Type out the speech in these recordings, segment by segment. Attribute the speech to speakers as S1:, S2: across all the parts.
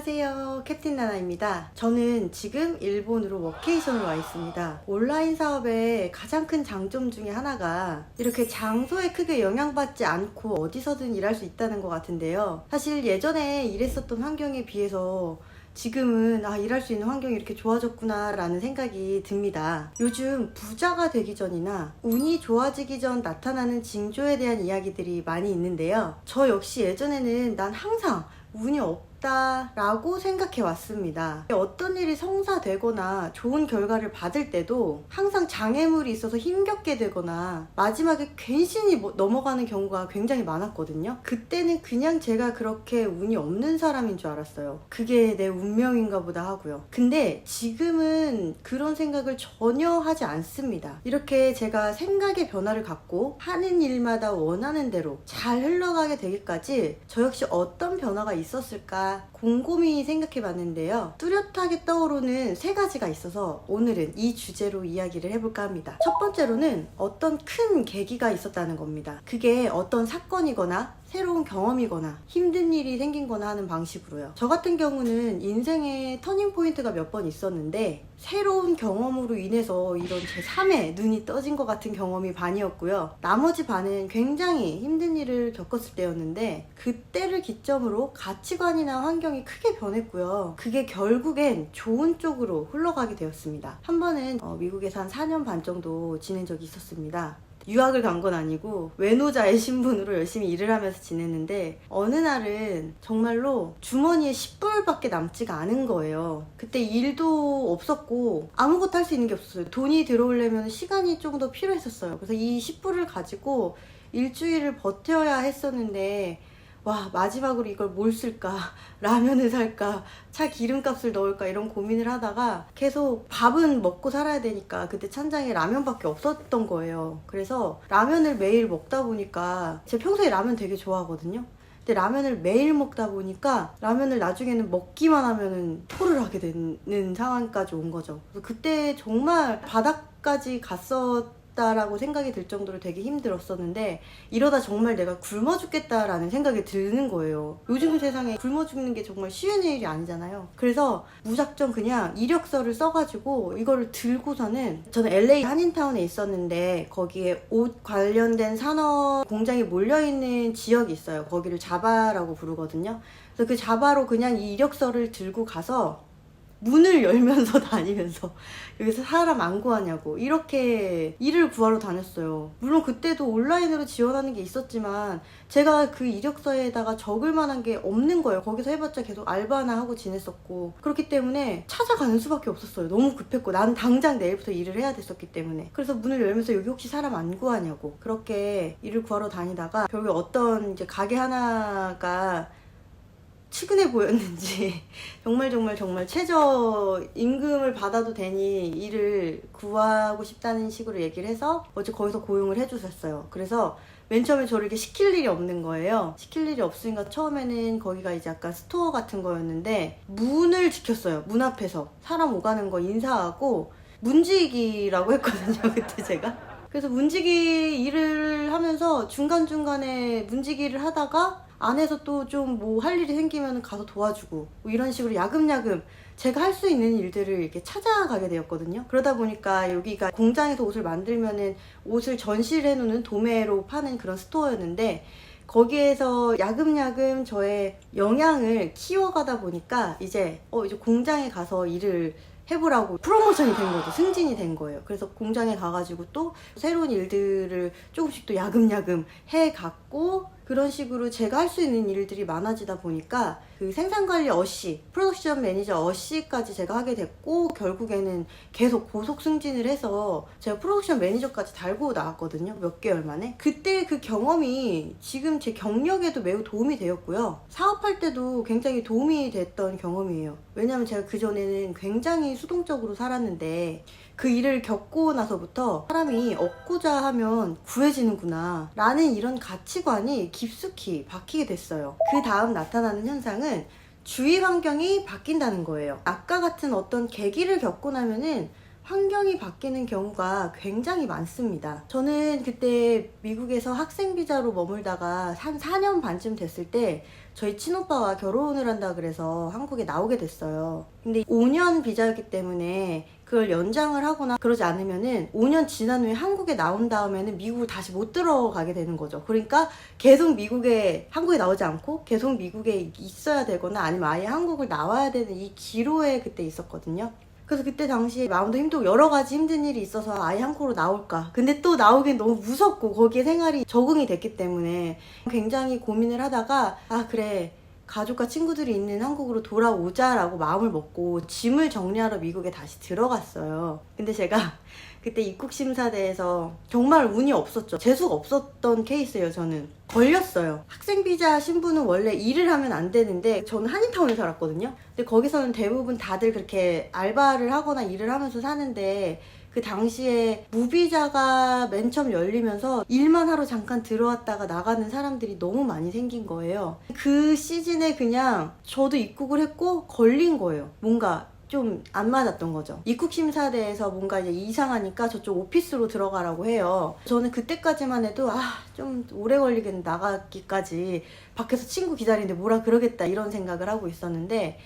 S1: 안녕하세요, 캡틴 나나입니다. 저는 지금 일본으로 워케이션을 와 있습니다. 온라인 사업의 가장 큰 장점 중에 하나가 이렇게 장소에 크게 영향받지 않고 어디서든 일할 수 있다는 것 같은데요. 사실 예전에 일했었던 환경에 비해서 지금은 일할 수 있는 환경이 이렇게 좋아졌구나 라는 생각이 듭니다. 요즘 부자가 되기 전이나 운이 좋아지기 전 나타나는 징조에 대한 이야기들이 많이 있는데요. 저 역시 예전에는 난 항상 운이 없다라고 생각해 왔습니다. 어떤 일이 성사되거나 좋은 결과를 받을 때도 항상 장애물이 있어서 힘겹게 되거나 마지막에 괜시니 넘어가는 경우가 굉장히 많았거든요. 그때는 그냥 제가 그렇게 운이 없는 사람인 줄 알았어요. 그게 내 운명인가 보다 하고요. 근데 지금은 그런 생각을 전혀 하지 않습니다. 이렇게 제가 생각의 변화를 갖고 하는 일마다 원하는 대로 잘 흘러가게 되기까지 저 역시 어떤 변화가 있었을까 곰곰이 생각해 봤는데요. 뚜렷하게 떠오르는 세 가지가 있어서 오늘은 이 주제로 이야기를 해볼까 합니다. 첫 번째로는 어떤 큰 계기가 있었다는 겁니다. 그게 어떤 사건이거나 새로운 경험이거나 힘든 일이 생긴 거나 하는 방식으로요. 저 같은 경우는 인생에 터닝 포인트가 몇 번 있었는데 새로운 경험으로 인해서 이런 제3의 눈이 떠진 것 같은 경험이 반이었고요. 나머지 반은 굉장히 힘든 일을 겪었을 때였는데 그때를 기점으로 가치관이나 환경이 크게 변했고요. 그게 결국엔 좋은 쪽으로 흘러가게 되었습니다. 한 번은 미국에서 한 4년 반 정도 지낸 적이 있었습니다. 유학을 간 건 아니고 외노자의 신분으로 열심히 일을 하면서 지냈는데 어느 날은 정말로 주머니에 10불밖에 남지가 않은 거예요. 그때 일도 없었고 아무것도 할 수 있는 게 없었어요. 돈이 들어오려면 시간이 조금 더 필요했었어요. 그래서 이 10불을 가지고 일주일을 버텨야 했었는데 마지막으로 이걸 뭘 쓸까? 라면을 살까? 차 기름값을 넣을까? 이런 고민을 하다가 계속 밥은 먹고 살아야 되니까 그때 찬장에 라면밖에 없었던 거예요. 그래서 라면을 매일 먹다 보니까 제가 평소에 라면 되게 좋아하거든요. 근데 라면을 매일 먹다 보니까 라면을 나중에는 먹기만 하면은 토를 하게 되는 상황까지 온 거죠. 그래서 그때 정말 바닥까지 라고 생각이 들 정도로 되게 힘들었었는데 이러다 정말 내가 굶어 죽겠다라는 생각이 드는 거예요. 요즘 세상에 굶어 죽는 게 정말 쉬운 일이 아니잖아요. 그래서 무작정 그냥 이력서를 써가지고 이거를 들고서는 저는 LA 한인타운에 있었는데 거기에 옷 관련된 산업 공장이 몰려있는 지역이 있어요. 거기를 자바라고 부르거든요. 그래서 그 자바로 그냥 이 이력서를 들고 가서 문을 열면서 다니면서 여기서 사람 안 구하냐고 이렇게 일을 구하러 다녔어요. 물론 그때도 온라인으로 지원하는 게 있었지만 제가 그 이력서에다가 적을 만한 게 없는 거예요. 거기서 해봤자 계속 알바나 하고 지냈었고 그렇기 때문에 찾아가는 수밖에 없었어요. 너무 급했고 나는 당장 내일부터 일을 해야 됐었기 때문에. 그래서 문을 열면서 여기 혹시 사람 안 구하냐고 그렇게 일을 구하러 다니다가 결국 어떤 이제 가게 하나가 측은해 보였는지 정말 최저 임금을 받아도 되니 일을 구하고 싶다는 식으로 얘기를 해서 어제 거기서 고용을 해주셨어요. 그래서 맨 처음에 저를 이렇게 시킬 일이 없는 거예요. 시킬 일이 없으니까 처음에는 거기가 이제 약간 스토어 같은 거였는데 문을 지켰어요. 문 앞에서 사람 오가는 거 인사하고 문지기라고 했거든요. 그때 제가. 그래서 문지기 일을 하면서 중간중간에 문지기를 하다가 안에서 또 좀 뭐 할 일이 생기면 가서 도와주고 뭐 이런 식으로 야금야금 제가 할 수 있는 일들을 이렇게 찾아가게 되었거든요. 그러다 보니까 여기가 공장에서 옷을 만들면은 옷을 전시를 해놓는 도매로 파는 그런 스토어였는데 거기에서 야금야금 저의 역량을 키워가다 보니까 이제 공장에 가서 일을 해보라고 프로모션이 된 거죠. 승진이 된 거예요. 그래서 공장에 가가지고 또 새로운 일들을 조금씩 또 야금야금 해갔고 그런 식으로 제가 할 수 있는 일들이 많아지다 보니까 그 생산관리 어시, 프로덕션 매니저 어시까지 제가 하게 됐고 결국에는 계속 고속 승진을 해서 제가 프로덕션 매니저까지 달고 나왔거든요. 몇 개월 만에. 그때 그 경험이 지금 제 경력에도 매우 도움이 되었고요. 사업할 때도 굉장히 도움이 됐던 경험이에요. 왜냐면 제가 그전에는 굉장히 수동적으로 살았는데 그 일을 겪고 나서부터 사람이 얻고자 하면 구해지는구나 라는 이런 가치관이 깊숙이 박히게 됐어요. 그 다음 나타나는 현상은 주위 환경이 바뀐다는 거예요. 아까 같은 어떤 계기를 겪고 나면은 환경이 바뀌는 경우가 굉장히 많습니다. 저는 그때 미국에서 학생 비자로 머물다가 한 4년 반쯤 됐을 때 저희 친오빠가 결혼을 한다 그래서 한국에 나오게 됐어요. 근데 5년 비자였기 때문에 그걸 연장을 하거나 그러지 않으면은 5년 지난 후에 한국에 나온 다음에는 미국을 다시 못 들어가게 되는 거죠. 그러니까 계속 한국에 나오지 않고 계속 미국에 있어야 되거나 아니면 아예 한국을 나와야 되는 이 기로에 그때 있었거든요. 그래서 그때 당시에 마음도 힘들고 여러 가지 힘든 일이 있어서 아예 한국으로 나올까. 근데 또 나오긴 너무 무섭고 거기에 생활이 적응이 됐기 때문에 굉장히 고민을 하다가 아 그래 가족과 친구들이 있는 한국으로 돌아오자라고 마음을 먹고 짐을 정리하러 미국에 다시 들어갔어요. 근데 제가 그때 입국심사대에서 정말 운이 없었죠. 재수가 없었던 케이스예요. 저는 걸렸어요. 학생 비자 신분은 원래 일을 하면 안 되는데 저는 한인타운에 살았거든요. 근데 거기서는 대부분 다들 그렇게 알바를 하거나 일을 하면서 사는데 그 당시에 무비자가 맨 처음 열리면서 일만 하러 잠깐 들어왔다가 나가는 사람들이 너무 많이 생긴 거예요. 그 시즌에 그냥 저도 입국을 했고 걸린 거예요. 뭔가 좀 안 맞았던 거죠. 입국심사대에서 뭔가 이제 이상하니까 저쪽 오피스로 들어가라고 해요. 저는 그때까지만 해도 좀 오래 걸리겠네 나가기까지 밖에서 친구 기다리는데 뭐라 그러겠다 이런 생각을 하고 있었는데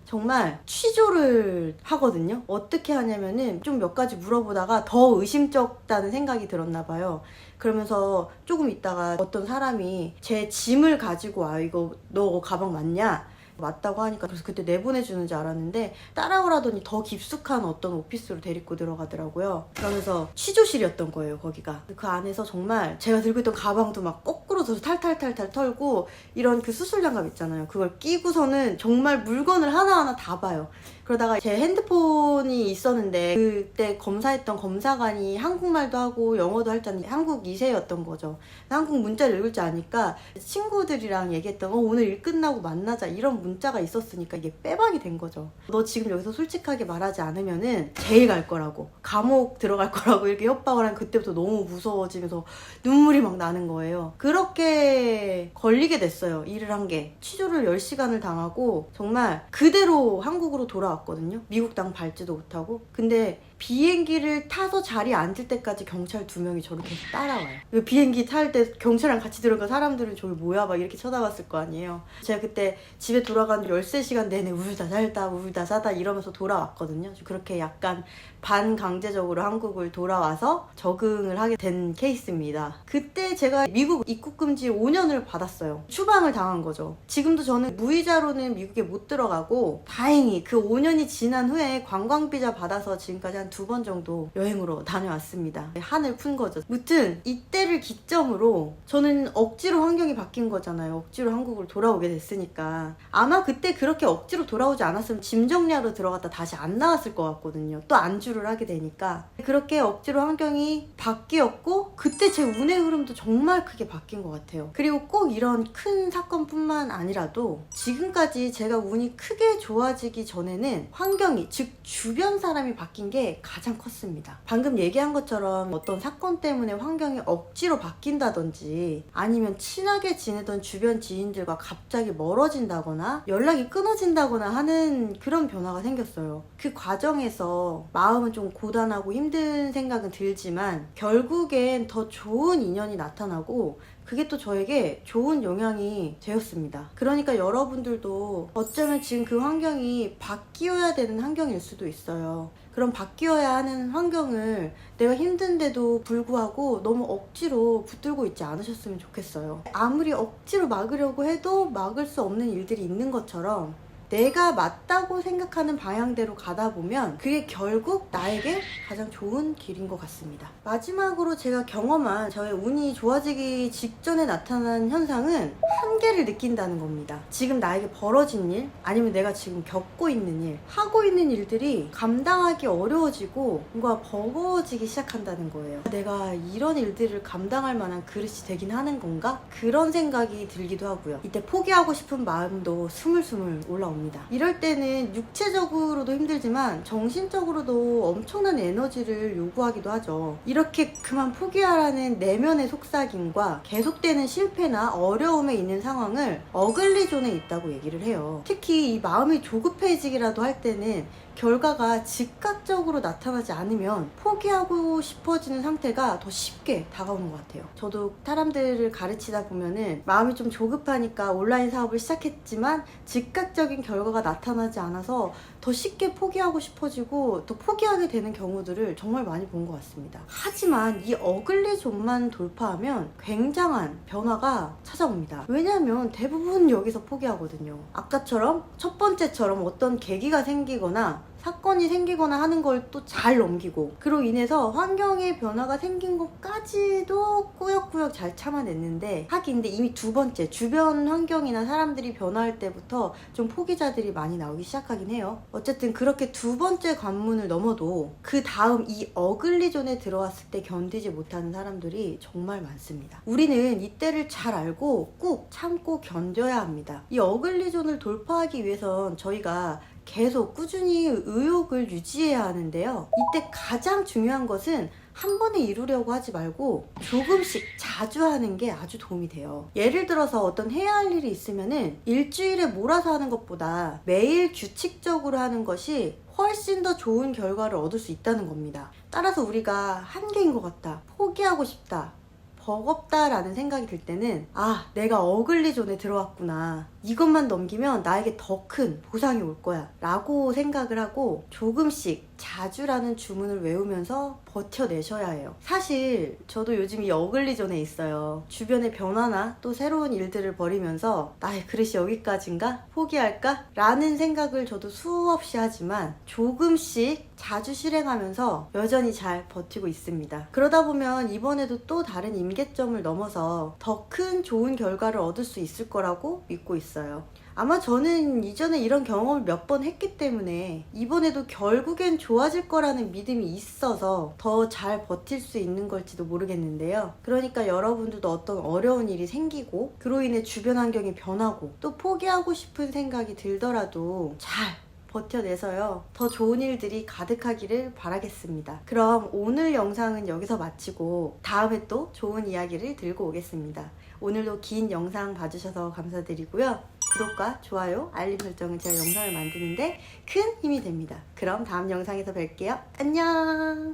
S1: 정말 취조를 하거든요. 어떻게 하냐면은 좀 몇 가지 물어보다가 더 의심쩍다는 생각이 들었나 봐요. 그러면서 조금 있다가 어떤 사람이 제 짐을 가지고 와 이거 너 가방 맞냐? 맞다고 하니까 그래서 그때 내보내주는 줄 알았는데 따라오라더니 더 깊숙한 어떤 오피스로 데리고 들어가더라고요. 그러면서 취조실이었던 거예요 거기가. 그 안에서 정말 제가 들고 있던 가방도 막 거꾸로 서 탈탈탈탈 털고 이런 그 수술장갑 있잖아요. 그걸 끼고서는 정말 물건을 하나하나 다 봐요. 그러다가 제 핸드폰이 있었는데 그때 검사했던 검사관이 한국말도 하고 영어도 할 줄 아는 한국 2세였던 거죠. 한국 문자를 읽을 줄 아니까 친구들이랑 얘기했던 오늘 일 끝나고 만나자 이런 문자가 있었으니까 이게 빼박이 된 거죠. 너 지금 여기서 솔직하게 말하지 않으면은 제일 갈 거라고 감옥 들어갈 거라고 이렇게 협박을 한 그때부터 너무 무서워지면서 눈물이 막 나는 거예요. 그렇게 걸리게 됐어요. 일을 한 게. 취조를 10시간을 당하고 정말 그대로 한국으로 돌아왔거든요. 미국 땅 밟지도 못하고. 근데 비행기를 타서 자리에 앉을 때까지 경찰 2명이 저를 계속 따라와요. 비행기 탈 때 경찰이랑 같이 들어간 사람들은 저를 뭐야 막 이렇게 쳐다봤을 거 아니에요. 제가 그때 집에 돌아가는 13시간 내내 울다 살다 울다 사다 이러면서 돌아왔거든요. 그렇게 약간 반강제적으로 한국을 돌아와서 적응을 하게 된 케이스입니다. 그때 제가 미국 입국금지 5년을 받았어요. 추방을 당한 거죠. 지금도 저는 무이자로는 미국에 못 들어가고 다행히 그 5년이 지난 후에 관광비자 받아서 지금까지 한 2번 정도 여행으로 다녀왔습니다. 한을 푼 거죠. 무튼 이때를 기점으로 저는 억지로 환경이 바뀐 거잖아요. 억지로 한국으로 돌아오게 됐으니까 아마 그때 그렇게 억지로 돌아오지 않았으면 짐 정리하러 들어갔다 다시 안 나왔을 것 같거든요. 또 안주를 하게 되니까 그렇게 억지로 환경이 바뀌었고 그때 제 운의 흐름도 정말 크게 바뀐 것 같아요. 그리고 꼭 이런 큰 사건뿐만 아니라도 지금까지 제가 운이 크게 좋아지기 전에는 환경이 즉 주변 사람이 바뀐 게 가장 컸습니다. 방금 얘기한 것처럼 어떤 사건 때문에 환경이 억지로 바뀐다든지 아니면 친하게 지내던 주변 지인들과 갑자기 멀어진다거나 연락이 끊어진다거나 하는 그런 변화가 생겼어요. 그 과정에서 마음은 좀 고단하고 힘든 생각은 들지만 결국엔 더 좋은 인연이 나타나고 그게 또 저에게 좋은 영향이 되었습니다. 그러니까 여러분들도 어쩌면 지금 그 환경이 바뀌어야 되는 환경일 수도 있어요. 그럼 바뀌어야 하는 환경을 내가 힘든데도 불구하고 너무 억지로 붙들고 있지 않으셨으면 좋겠어요. 아무리 억지로 막으려고 해도 막을 수 없는 일들이 있는 것처럼 내가 맞다고 생각하는 방향대로 가다 보면 그게 결국 나에게 가장 좋은 길인 것 같습니다. 마지막으로 제가 경험한 저의 운이 좋아지기 직전에 나타난 현상은 한계를 느낀다는 겁니다. 지금 나에게 벌어진 일 아니면 내가 지금 겪고 있는 일 하고 있는 일들이 감당하기 어려워지고 뭔가 버거워지기 시작한다는 거예요. 내가 이런 일들을 감당할 만한 그릇이 되긴 하는 건가? 그런 생각이 들기도 하고요. 이때 포기하고 싶은 마음도 스물스물 올라옵니다. 이럴 때는 육체적으로도 힘들지만 정신적으로도 엄청난 에너지를 요구하기도 하죠. 이렇게 그만 포기하라는 내면의 속삭임과 계속되는 실패나 어려움에 있는 상황을 어글리 존에 있다고 얘기를 해요. 특히 이 마음이 조급해지기라도 할 때는 결과가 즉각적으로 나타나지 않으면 포기하고 싶어지는 상태가 더 쉽게 다가오는 것 같아요. 저도 사람들을 가르치다 보면은 마음이 좀 조급하니까 온라인 사업을 시작했지만 즉각적인 결과가 나타나지 않아서 더 쉽게 포기하고 싶어지고 더 포기하게 되는 경우들을 정말 많이 본 것 같습니다. 하지만 이 어글리존만 돌파하면 굉장한 변화가 찾아옵니다. 왜냐하면 대부분 여기서 포기하거든요. 아까처럼 첫 번째처럼 어떤 계기가 생기거나 사건이 생기거나 하는 걸 또 잘 넘기고, 그로 인해서 환경의 변화가 생긴 것까지도 꾸역꾸역 잘 참아냈는데, 하긴 근데 이미 두 번째 주변 환경이나 사람들이 변화할 때부터 좀 포기자들이 많이 나오기 시작하긴 해요. 어쨌든 그렇게 두 번째 관문을 넘어도 그 다음 이 어글리존에 들어왔을 때 견디지 못하는 사람들이 정말 많습니다. 우리는 이때를 잘 알고 꾹 참고 견뎌야 합니다. 이 어글리존을 돌파하기 위해선 저희가 계속 꾸준히 의욕을 유지해야 하는데요. 이때 가장 중요한 것은 한 번에 이루려고 하지 말고 조금씩 자주 하는 게 아주 도움이 돼요. 예를 들어서 어떤 해야 할 일이 있으면은 일주일에 몰아서 하는 것보다 매일 규칙적으로 하는 것이 훨씬 더 좋은 결과를 얻을 수 있다는 겁니다. 따라서 우리가 한계인 것 같다, 포기하고 싶다, 버겁다라는 생각이 들 때는 내가 어글리존에 들어왔구나, 이것만 넘기면 나에게 더 큰 보상이 올 거야 라고 생각을 하고 조금씩 자주라는 주문을 외우면서 버텨내셔야 해요. 사실 저도 요즘 이 어글리존에 있어요. 주변의 변화나 또 새로운 일들을 벌이면서 나의 그릇이 여기까지인가? 포기할까? 라는 생각을 저도 수없이 하지만 조금씩 자주 실행하면서 여전히 잘 버티고 있습니다. 그러다 보면 이번에도 또 다른 임계점을 넘어서 더 큰 좋은 결과를 얻을 수 있을 거라고 믿고 있어요. 아마 저는 이전에 이런 경험을 몇 번 했기 때문에 이번에도 결국엔 좋아질 거라는 믿음이 있어서 더 잘 버틸 수 있는 걸지도 모르겠는데요. 그러니까 여러분들도 어떤 어려운 일이 생기고 그로 인해 주변 환경이 변하고 또 포기하고 싶은 생각이 들더라도 잘 버텨내서요, 더 좋은 일들이 가득하기를 바라겠습니다. 그럼 오늘 영상은 여기서 마치고 다음에 또 좋은 이야기를 들고 오겠습니다. 오늘도 긴 영상 봐주셔서 감사드리고요. 구독과 좋아요, 알림 설정은 제가 영상을 만드는데 큰 힘이 됩니다. 그럼 다음 영상에서 뵐게요. 안녕.